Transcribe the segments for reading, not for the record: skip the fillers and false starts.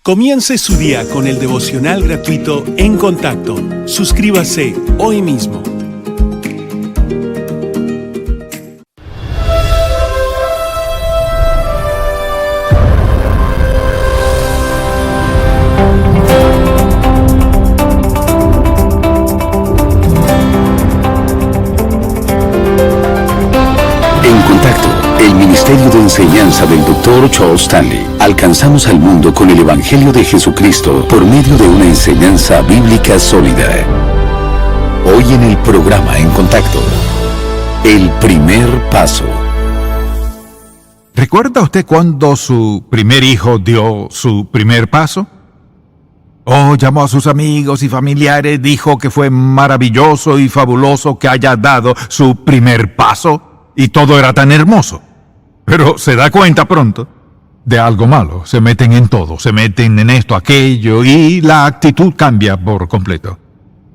Comience su día con el devocional gratuito En Contacto. Suscríbase hoy mismo. En Contacto, el Ministerio de Enseñanza del Dr. Charles Stanley. Alcanzamos al mundo con el Evangelio de Jesucristo por medio de una enseñanza bíblica sólida. Hoy en el programa En Contacto, el primer paso. ¿Recuerda usted cuando su primer hijo dio su primer paso? Llamó a sus amigos y familiares, dijo que fue maravilloso y fabuloso que haya dado su primer paso y todo era tan hermoso. Pero se da cuenta pronto de algo malo. Se meten en todo, se meten en esto, aquello, y la actitud cambia por completo.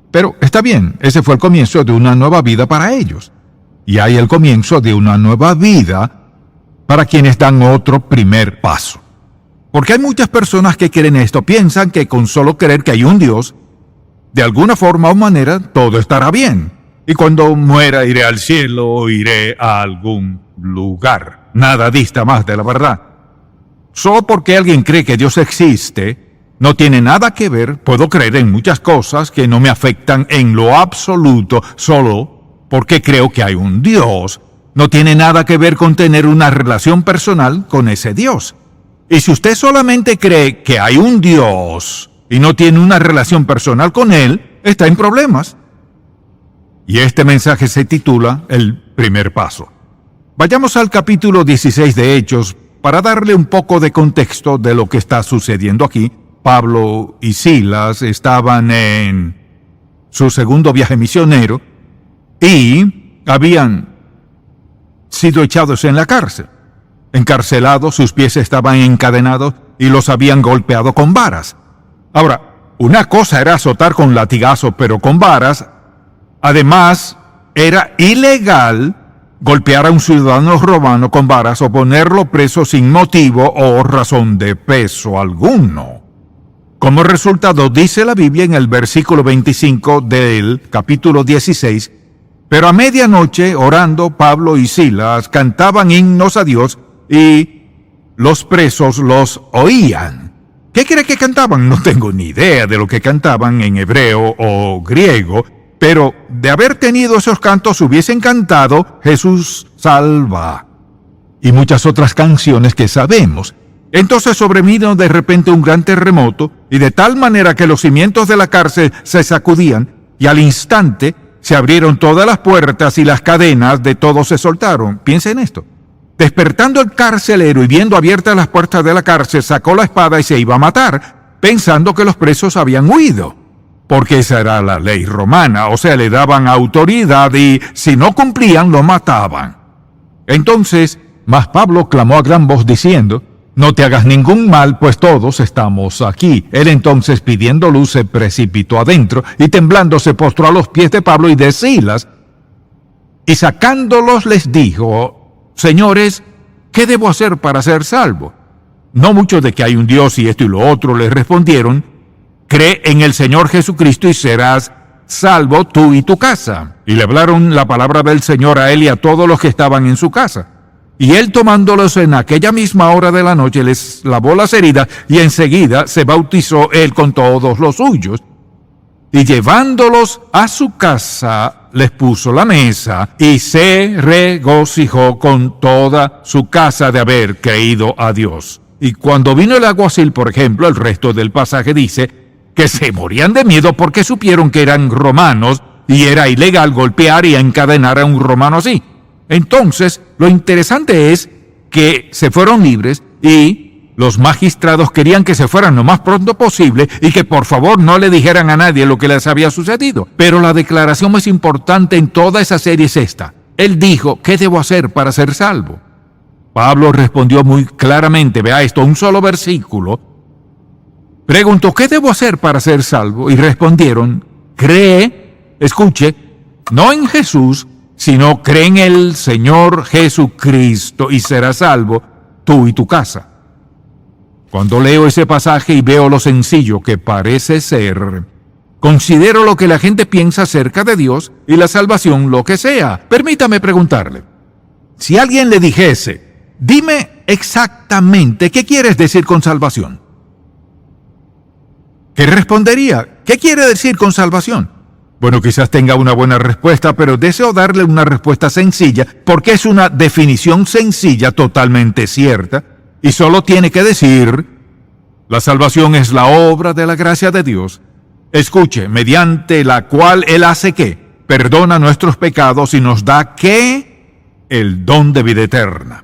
Pero está bien, ese fue el comienzo de una nueva vida para ellos. Y hay el comienzo de una nueva vida para quienes dan otro primer paso. Porque hay muchas personas que creen esto, piensan que con solo creer que hay un Dios, de alguna forma o manera todo estará bien. Y cuando muera iré al cielo o iré a algún lugar. Nada dista más de la verdad. Solo porque alguien cree que Dios existe, no tiene nada que ver. Puedo creer en muchas cosas que no me afectan en lo absoluto, solo porque creo que hay un Dios. No tiene nada que ver con tener una relación personal con ese Dios. Y si usted solamente cree que hay un Dios y no tiene una relación personal con Él, está en problemas. Y este mensaje se titula El primer paso. Vayamos al capítulo 16 de Hechos para darle un poco de contexto de lo que está sucediendo aquí. Pablo y Silas estaban en su segundo viaje misionero y habían sido echados en la cárcel. Encarcelados, sus pies estaban encadenados y los habían golpeado con varas. Ahora, una cosa era azotar con latigazo, pero con varas. Además, era ilegal golpear a un ciudadano romano con varas o ponerlo preso sin motivo o razón de peso alguno. Como resultado, dice la Biblia en el versículo 25 del capítulo 16, pero a medianoche, orando, Pablo y Silas cantaban himnos a Dios y los presos los oían. ¿Qué cree que cantaban? No tengo ni idea de lo que cantaban en hebreo o griego, pero de haber tenido esos cantos hubiesen cantado Jesús salva y muchas otras canciones que sabemos. Entonces sobrevino de repente un gran terremoto y de tal manera que los cimientos de la cárcel se sacudían y al instante se abrieron todas las puertas y las cadenas de todos se soltaron. Piensa en esto. Despertando el carcelero y viendo abiertas las puertas de la cárcel, sacó la espada y se iba a matar, pensando que los presos habían huido. Porque esa era la ley romana, o sea, le daban autoridad y si no cumplían, lo mataban. Entonces, mas Pablo clamó a gran voz diciendo, no te hagas ningún mal, pues todos estamos aquí. Él entonces, pidiendo luz, se precipitó adentro y temblando se postró a los pies de Pablo y de Silas, y sacándolos les dijo, señores, ¿qué debo hacer para ser salvo? No mucho de que hay un Dios y esto y lo otro, les respondieron, cree en el Señor Jesucristo y serás salvo tú y tu casa. Y le hablaron la palabra del Señor a él y a todos los que estaban en su casa. Y él tomándolos en aquella misma hora de la noche les lavó las heridas y enseguida se bautizó él con todos los suyos. Y llevándolos a su casa les puso la mesa y se regocijó con toda su casa de haber creído a Dios. Y cuando vino el alguacil, por ejemplo, el resto del pasaje dice que se morían de miedo porque supieron que eran romanos y era ilegal golpear y encadenar a un romano así. Entonces, lo interesante es que se fueron libres y los magistrados querían que se fueran lo más pronto posible y que por favor no le dijeran a nadie lo que les había sucedido. Pero la declaración más importante en toda esa serie es esta. Él dijo, ¿qué debo hacer para ser salvo? Pablo respondió muy claramente, vea esto, un solo versículo. Preguntó, ¿qué debo hacer para ser salvo? Y respondieron, cree, escuche, no en Jesús, sino cree en el Señor Jesucristo y serás salvo tú y tu casa. Cuando leo ese pasaje y veo lo sencillo que parece ser, considero lo que la gente piensa acerca de Dios y la salvación, lo que sea. Permítame preguntarle, si alguien le dijese, dime exactamente qué quieres decir con salvación, ¿qué respondería? ¿Qué quiere decir con salvación? Bueno, quizás tenga una buena respuesta, pero deseo darle una respuesta sencilla, porque es una definición sencilla, totalmente cierta, y solo tiene que decir, la salvación es la obra de la gracia de Dios. Escuche, mediante la cual Él hace ¿qué? Perdona nuestros pecados y nos da ¿qué? El don de vida eterna.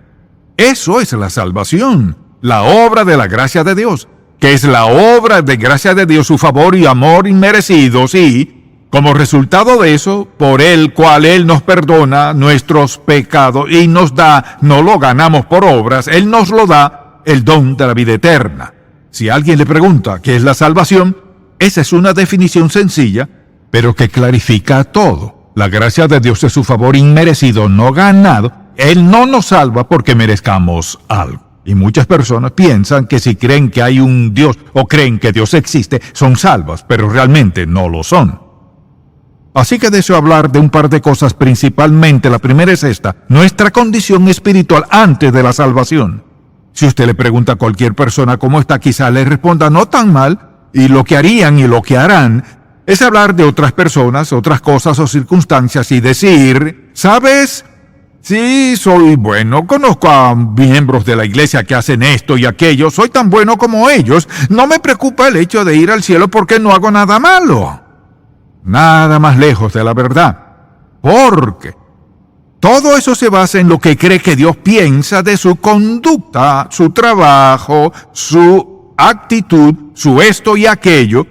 Eso es la salvación, la obra de la gracia de Dios, que es la obra de gracia de Dios, su favor y amor inmerecidos, y como resultado de eso, por el cual Él nos perdona nuestros pecados y nos da, no lo ganamos por obras, Él nos lo da, el don de la vida eterna. Si alguien le pregunta qué es la salvación, esa es una definición sencilla, pero que clarifica todo. La gracia de Dios es su favor inmerecido, no ganado. Él no nos salva porque merezcamos algo. Y muchas personas piensan que si creen que hay un Dios o creen que Dios existe, son salvas, pero realmente no lo son. Así que deseo hablar de un par de cosas principalmente. La primera es esta, nuestra condición espiritual antes de la salvación. Si usted le pregunta a cualquier persona cómo está, quizá le responda no tan mal, y lo que harían y lo que harán es hablar de otras personas, otras cosas o circunstancias y decir, ¿sabes? Sí, soy bueno, conozco a miembros de la iglesia que hacen esto y aquello, soy tan bueno como ellos, no me preocupa el hecho de ir al cielo porque no hago nada malo. Nada más lejos de la verdad, porque todo eso se basa en lo que cree que Dios piensa de su conducta, su trabajo, su actitud, su esto y aquello,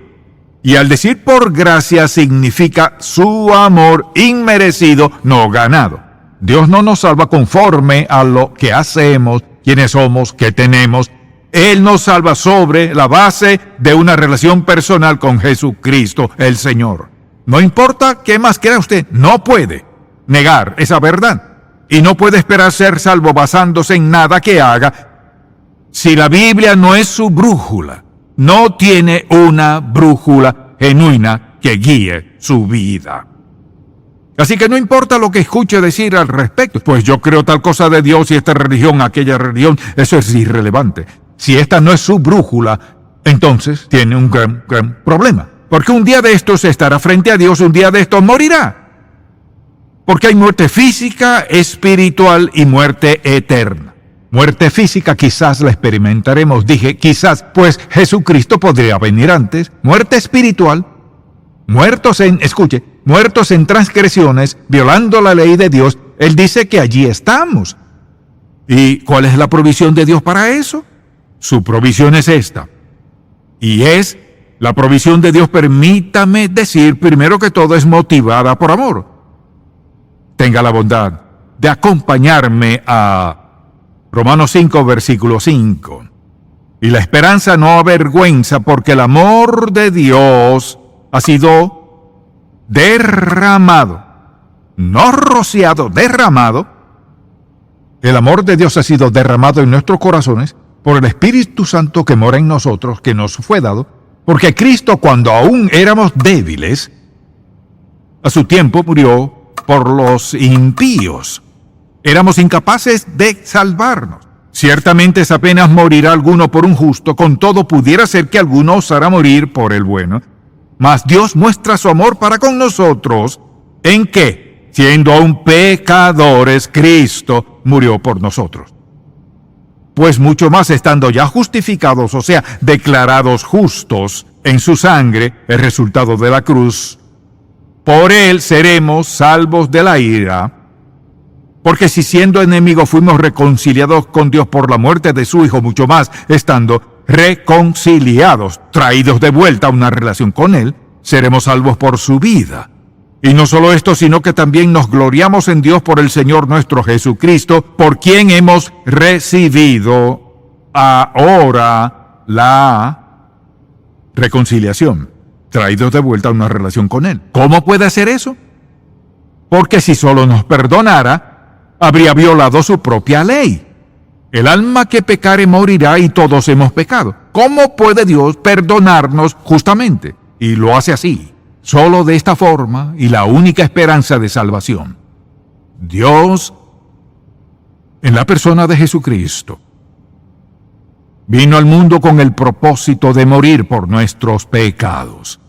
y al decir por gracia significa su amor inmerecido, no ganado. Dios no nos salva conforme a lo que hacemos, quiénes somos, qué tenemos. Él nos salva sobre la base de una relación personal con Jesucristo, el Señor. No importa qué más crea usted, no puede negar esa verdad. Y no puede esperar ser salvo basándose en nada que haga. Si la Biblia no es su brújula, no tiene una brújula genuina que guíe su vida. Así que no importa lo que escuche decir al respecto, pues yo creo tal cosa de Dios y esta religión, aquella religión, eso es irrelevante. Si esta no es su brújula, entonces tiene un gran problema. Porque un día de estos estará frente a Dios, un día de estos morirá. Porque hay muerte física, espiritual y muerte eterna. Muerte física quizás la experimentaremos, dije quizás, pues Jesucristo podría venir antes. Muerte espiritual, muertos en transgresiones, violando la ley de Dios, Él dice que allí estamos. ¿Y cuál es la provisión de Dios para eso? Su provisión es esta. Y es la provisión de Dios, permítame decir, primero que todo, es motivada por amor. Tenga la bondad de acompañarme a Romanos 5, versículo 5. Y la esperanza no avergüenza, porque el amor de Dios ha sido derramado, no rociado, derramado. El amor de Dios ha sido derramado en nuestros corazones por el Espíritu Santo que mora en nosotros, que nos fue dado, porque Cristo, cuando aún éramos débiles, a su tiempo murió por los impíos. Éramos incapaces de salvarnos. Ciertamente es apenas morirá alguno por un justo, con todo pudiera ser que alguno osara morir por el bueno. Mas Dios muestra su amor para con nosotros, en que, siendo aún pecadores, Cristo murió por nosotros. Pues mucho más estando ya justificados, o sea, declarados justos en su sangre, el resultado de la cruz, por él seremos salvos de la ira. Porque si siendo enemigos fuimos reconciliados con Dios por la muerte de su Hijo, mucho más estando reconciliados, traídos de vuelta a una relación con Él, seremos salvos por su vida. Y no solo esto, sino que también nos gloriamos en Dios por el Señor nuestro Jesucristo, por quien hemos recibido ahora la reconciliación, traídos de vuelta a una relación con Él. ¿Cómo puede hacer eso? Porque si solo nos perdonara, habría violado su propia ley. El alma que pecare morirá y todos hemos pecado. ¿Cómo puede Dios perdonarnos justamente? Y lo hace así, solo de esta forma y la única esperanza de salvación. Dios, en la persona de Jesucristo, vino al mundo con el propósito de morir por nuestros pecados.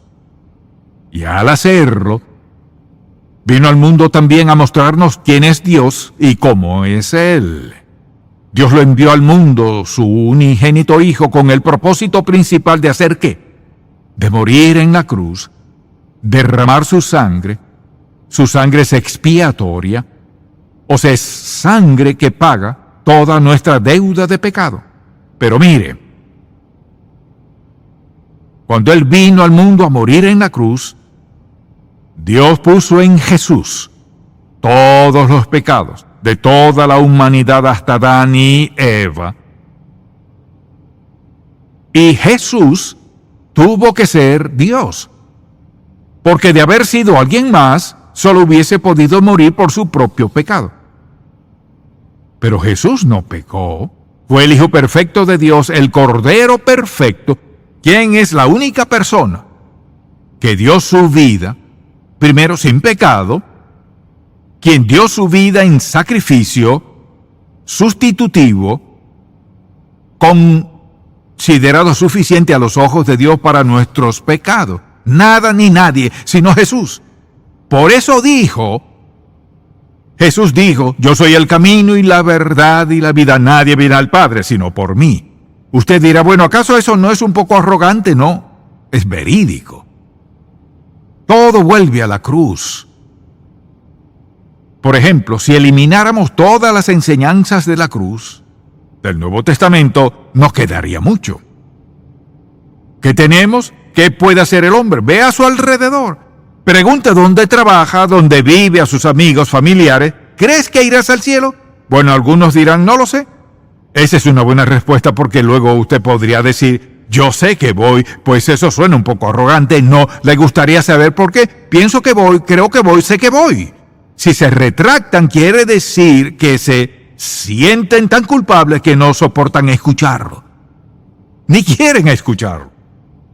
Y al hacerlo, vino al mundo también a mostrarnos quién es Dios y cómo es Él. Dios lo envió al mundo, su unigénito Hijo, con el propósito principal de hacer ¿qué? De morir en la cruz, derramar su sangre es expiatoria, o sea, es sangre que paga toda nuestra deuda de pecado. Pero mire, cuando Él vino al mundo a morir en la cruz, Dios puso en Jesús todos los pecados de toda la humanidad hasta Adán y Eva. Y Jesús tuvo que ser Dios, porque de haber sido alguien más, solo hubiese podido morir por su propio pecado. Pero Jesús no pecó. Fue el Hijo perfecto de Dios, el Cordero perfecto, quien es la única persona que dio su vida, primero sin pecado, quien dio su vida en sacrificio sustitutivo, considerado suficiente a los ojos de Dios para nuestros pecados. Nada ni nadie, sino Jesús. Por eso Jesús dijo, yo soy el camino y la verdad y la vida. Nadie viene al Padre sino por mí. Usted dirá, bueno, ¿acaso eso no es un poco arrogante? No, es verídico. Todo vuelve a la cruz. Por ejemplo, si elimináramos todas las enseñanzas de la cruz del Nuevo Testamento, nos quedaría mucho. ¿Qué tenemos? ¿Qué puede hacer el hombre? Ve a su alrededor. Pregunte dónde trabaja, dónde vive, a sus amigos, familiares. ¿Crees que irás al cielo? Bueno, algunos dirán, no lo sé. Esa es una buena respuesta porque luego usted podría decir, yo sé que voy, pues eso suena un poco arrogante. No, le gustaría saber por qué. Pienso que voy, creo que voy, sé que voy. Si se retractan, quiere decir que se sienten tan culpables que no soportan escucharlo. Ni quieren escucharlo.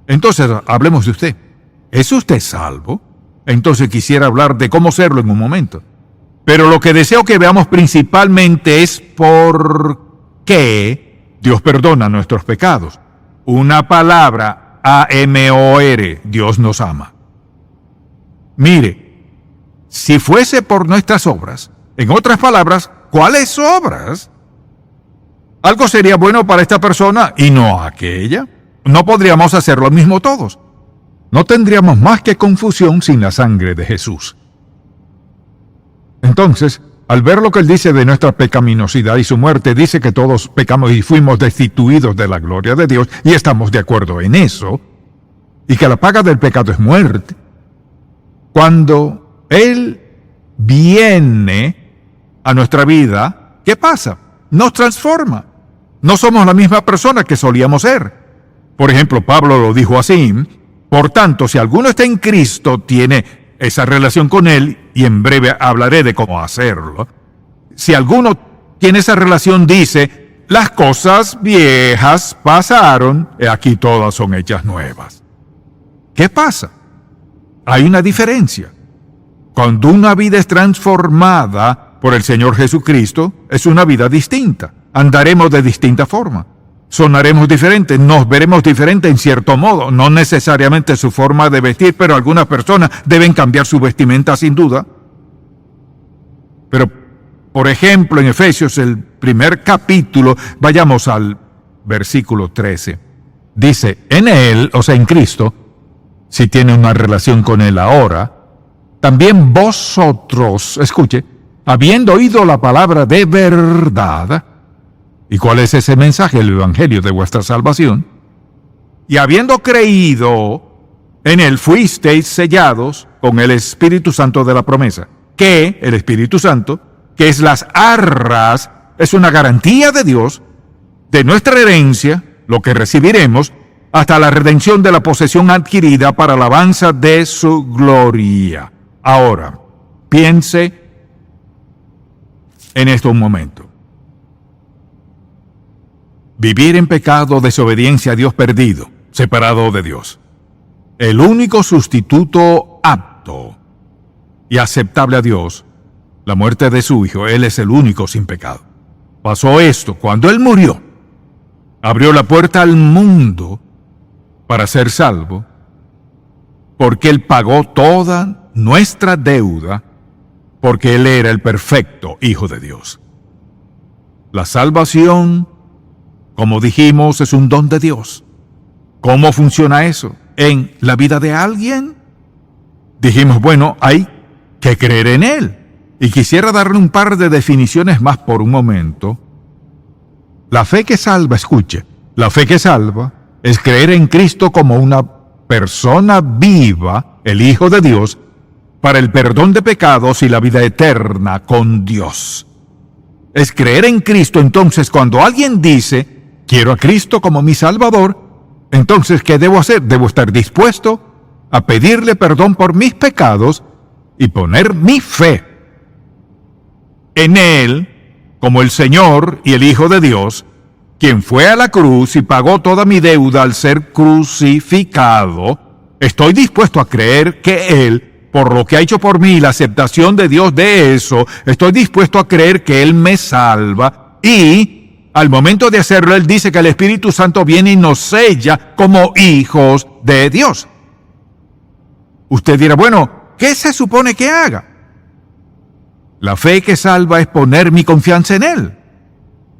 Entonces, hablemos de usted. ¿Es usted salvo? Entonces quisiera hablar de cómo serlo en un momento. Pero lo que deseo que veamos principalmente es por qué Dios perdona nuestros pecados. Una palabra, A-M-O-R, Dios nos ama. Mire, si fuese por nuestras obras, en otras palabras, ¿cuáles obras? Algo sería bueno para esta persona y no aquella. No podríamos hacer lo mismo todos. No tendríamos más que confusión sin la sangre de Jesús. Entonces, al ver lo que Él dice de nuestra pecaminosidad y su muerte, dice que todos pecamos y fuimos destituidos de la gloria de Dios, y estamos de acuerdo en eso, y que la paga del pecado es muerte. Cuando Él viene a nuestra vida, ¿qué pasa? Nos transforma. No somos la misma persona que solíamos ser. Por ejemplo, Pablo lo dijo así: por tanto, si alguno está en Cristo, tiene esa relación con Él, y en breve hablaré de cómo hacerlo. Si alguno tiene esa relación, dice, las cosas viejas pasaron, y aquí todas son hechas nuevas. ¿Qué pasa? Hay una diferencia. Cuando una vida es transformada por el Señor Jesucristo, es una vida distinta. Andaremos de distinta forma. Sonaremos diferentes, nos veremos diferentes en cierto modo, no necesariamente su forma de vestir, pero algunas personas deben cambiar su vestimenta sin duda. Pero, por ejemplo, en Efesios, el primer capítulo, vayamos al versículo 13. Dice, en Él, o sea, en Cristo, si tiene una relación con Él ahora, también vosotros, escuche, habiendo oído la palabra de verdad. ¿Y cuál es ese mensaje? El evangelio de vuestra salvación. Y habiendo creído en Él, fuisteis sellados con el Espíritu Santo de la promesa. Que el Espíritu Santo, que es las arras, es una garantía de Dios, de nuestra herencia, lo que recibiremos, hasta la redención de la posesión adquirida para alabanza de su gloria. Ahora, piense en esto un momento. vivir en pecado, desobediencia a Dios, perdido, separado de Dios. El único sustituto apto y aceptable a Dios, la muerte de su Hijo. Él es el único sin pecado. Pasó esto cuando Él murió. Abrió la puerta al mundo para ser salvo, porque Él pagó toda nuestra deuda, porque Él era el perfecto Hijo de Dios. La salvación, como dijimos, es un don de Dios. ¿Cómo funciona eso en la vida de alguien? Dijimos, bueno, hay que creer en Él. Y quisiera darle un par de definiciones más por un momento. La fe que salva, escuche, la fe que salva es creer en Cristo como una persona viva, el Hijo de Dios, para el perdón de pecados y la vida eterna con Dios. Es creer en Cristo. Entonces, cuando alguien dice, quiero a Cristo como mi Salvador, entonces, ¿qué debo hacer? Debo estar dispuesto a pedirle perdón por mis pecados y poner mi fe en Él como el Señor y el Hijo de Dios, quien fue a la cruz y pagó toda mi deuda al ser crucificado. Estoy dispuesto a creer que Él, por lo que ha hecho por mí, la aceptación de Dios de eso, estoy dispuesto a creer que Él me salva, y al momento de hacerlo, Él dice que el Espíritu Santo viene y nos sella como hijos de Dios. Usted dirá, bueno, ¿qué se supone que haga? La fe que salva es poner mi confianza en Él.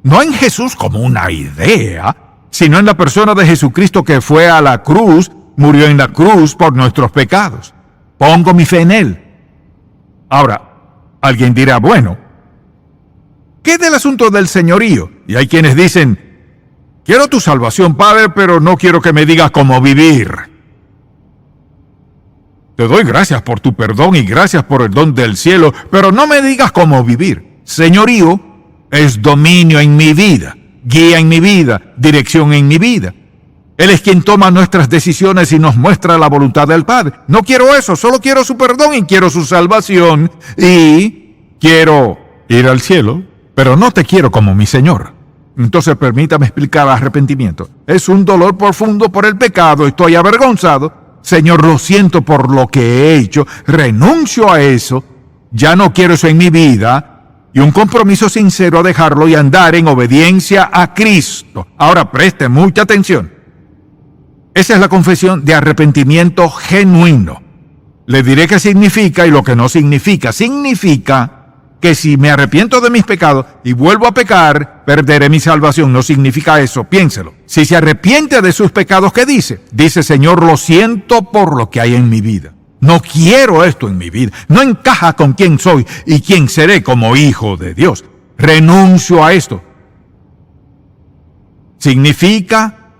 No en Jesús como una idea, sino en la persona de Jesucristo que fue a la cruz, murió en la cruz por nuestros pecados. Pongo mi fe en Él. Ahora, alguien dirá, bueno, ¿qué del asunto del señorío? Y hay quienes dicen, quiero tu salvación, Padre, pero no quiero que me digas cómo vivir. Te doy gracias por tu perdón y gracias por el don del cielo, pero no me digas cómo vivir. Señorío es dominio en mi vida, guía en mi vida, dirección en mi vida. Él es quien toma nuestras decisiones y nos muestra la voluntad del Padre. No quiero eso, solo quiero su perdón y quiero su salvación y quiero ir al cielo, pero no te quiero como mi Señor. Entonces permítame explicar arrepentimiento. Es un dolor profundo por el pecado, estoy avergonzado. Señor, lo siento por lo que he hecho, renuncio a eso, ya no quiero eso en mi vida, y un compromiso sincero a dejarlo y andar en obediencia a Cristo. Ahora preste mucha atención. Esa es la confesión de arrepentimiento genuino. Le diré qué significa y lo que no significa. Significa que si me arrepiento de mis pecados y vuelvo a pecar, perderé mi salvación. No significa eso, piénselo. Si se arrepiente de sus pecados, ¿qué dice? Dice, Señor, lo siento por lo que hay en mi vida. No quiero esto en mi vida. No encaja con quién soy y quién seré como hijo de Dios. Renuncio a esto. ¿Significa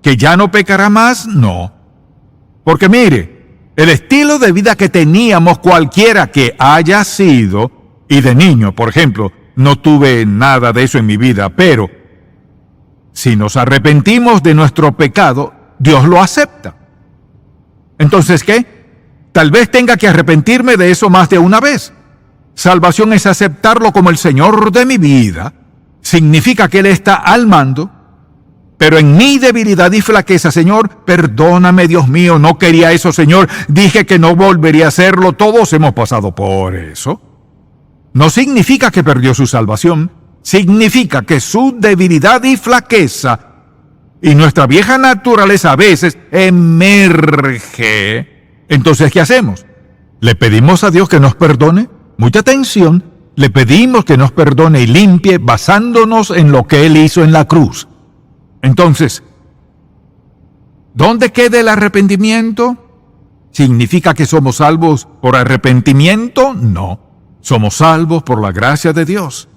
que ya no pecará más? No. Porque mire, el estilo de vida que teníamos, cualquiera que haya sido, y de niño, por ejemplo, no tuve nada de eso en mi vida, pero si nos arrepentimos de nuestro pecado, Dios lo acepta. Entonces, ¿qué? Tal vez tenga que arrepentirme de eso más de una vez. Salvación es aceptarlo como el Señor de mi vida. Significa que Él está al mando. Pero en mi debilidad y flaqueza, Señor, perdóname, Dios mío, no quería eso, Señor. Dije que no volvería a hacerlo. Todos hemos pasado por eso. No significa que perdió su salvación. Significa que su debilidad y flaqueza y nuestra vieja naturaleza a veces emerge. Entonces, ¿qué hacemos? ¿Le pedimos a Dios que nos perdone? Mucha atención. Le pedimos que nos perdone y limpie basándonos en lo que Él hizo en la cruz. Entonces, ¿dónde queda el arrepentimiento? ¿Significa que somos salvos por arrepentimiento? No. Somos salvos por la gracia de Dios.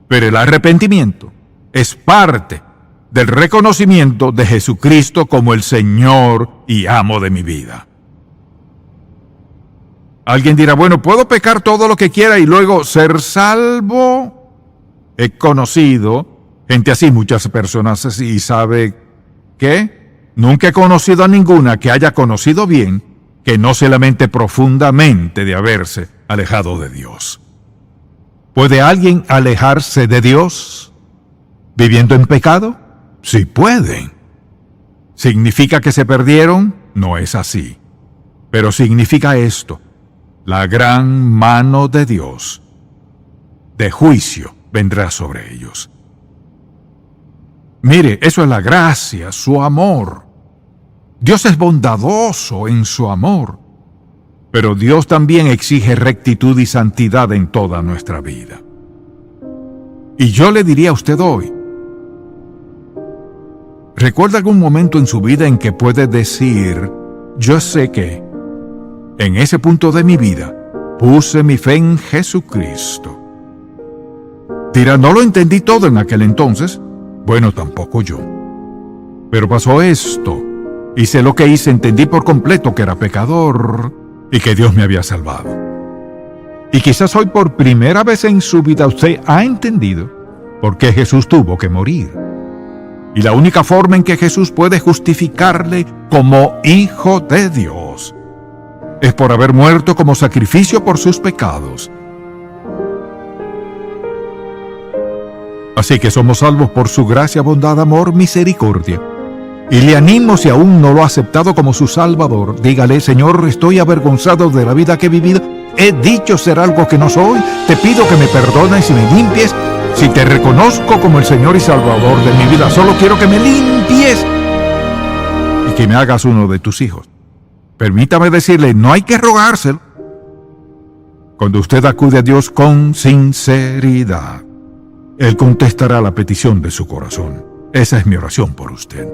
Pero el arrepentimiento es parte del reconocimiento de Jesucristo como el Señor y amo de mi vida. Alguien dirá, bueno, ¿puedo pecar todo lo que quiera y luego ser salvo? He conocido gente así, muchas personas así, y ¿sabe qué? Nunca he conocido a ninguna que haya conocido bien que no se lamente profundamente de haberse alejado de Dios. ¿Puede alguien alejarse de Dios viviendo en pecado? Si pueden. ¿Significa que se perdieron? No es así. Pero significa esto: la gran mano de Dios de juicio vendrá sobre ellos. Mire, eso es la gracia, su amor. Dios es bondadoso en su amor, pero Dios también exige rectitud y santidad en toda nuestra vida. Y yo le diría a usted hoy, ¿recuerda algún momento en su vida en que puede decir, yo sé que en ese punto de mi vida puse mi fe en Jesucristo? Dirá, no lo entendí todo en aquel entonces. Bueno, tampoco yo. Pero pasó esto. Hice lo que hice, entendí por completo que era pecador y que Dios me había salvado. Y quizás hoy por primera vez en su vida usted ha entendido por qué Jesús tuvo que morir. Y la única forma en que Jesús puede justificarle como hijo de Dios es por haber muerto como sacrificio por sus pecados. Así que somos salvos por su gracia, bondad, amor, misericordia. Y le animo, si aún no lo ha aceptado como su Salvador, dígale, Señor, estoy avergonzado de la vida que he vivido, he dicho ser algo que no soy, te pido que me perdones y me limpies. Si te reconozco como el Señor y Salvador de mi vida, solo quiero que me limpies y que me hagas uno de tus hijos. Permítame decirle, no hay que rogárselo. Cuando usted acude a Dios con sinceridad, Él contestará la petición de su corazón. Esa es mi oración por usted.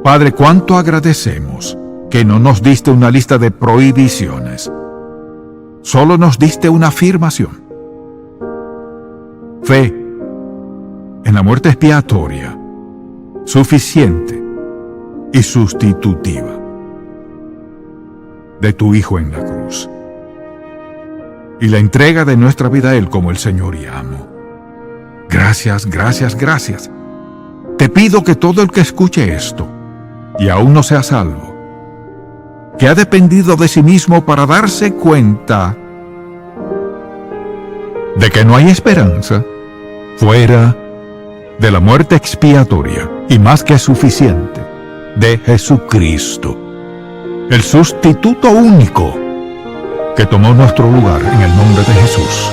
Padre, cuánto agradecemos que no nos diste una lista de prohibiciones. Solo nos diste una afirmación. Fe en la muerte expiatoria, suficiente y sustitutiva de tu Hijo en la cruz. Y la entrega de nuestra vida a Él como el Señor y amo. Gracias, gracias, gracias. Te pido que todo el que escuche esto y aún no sea salvo, que ha dependido de sí mismo para darse cuenta de que no hay esperanza fuera de la muerte expiatoria y más que suficiente de Jesucristo, el sustituto único que tomó nuestro lugar, en el nombre de Jesús.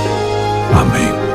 Amén.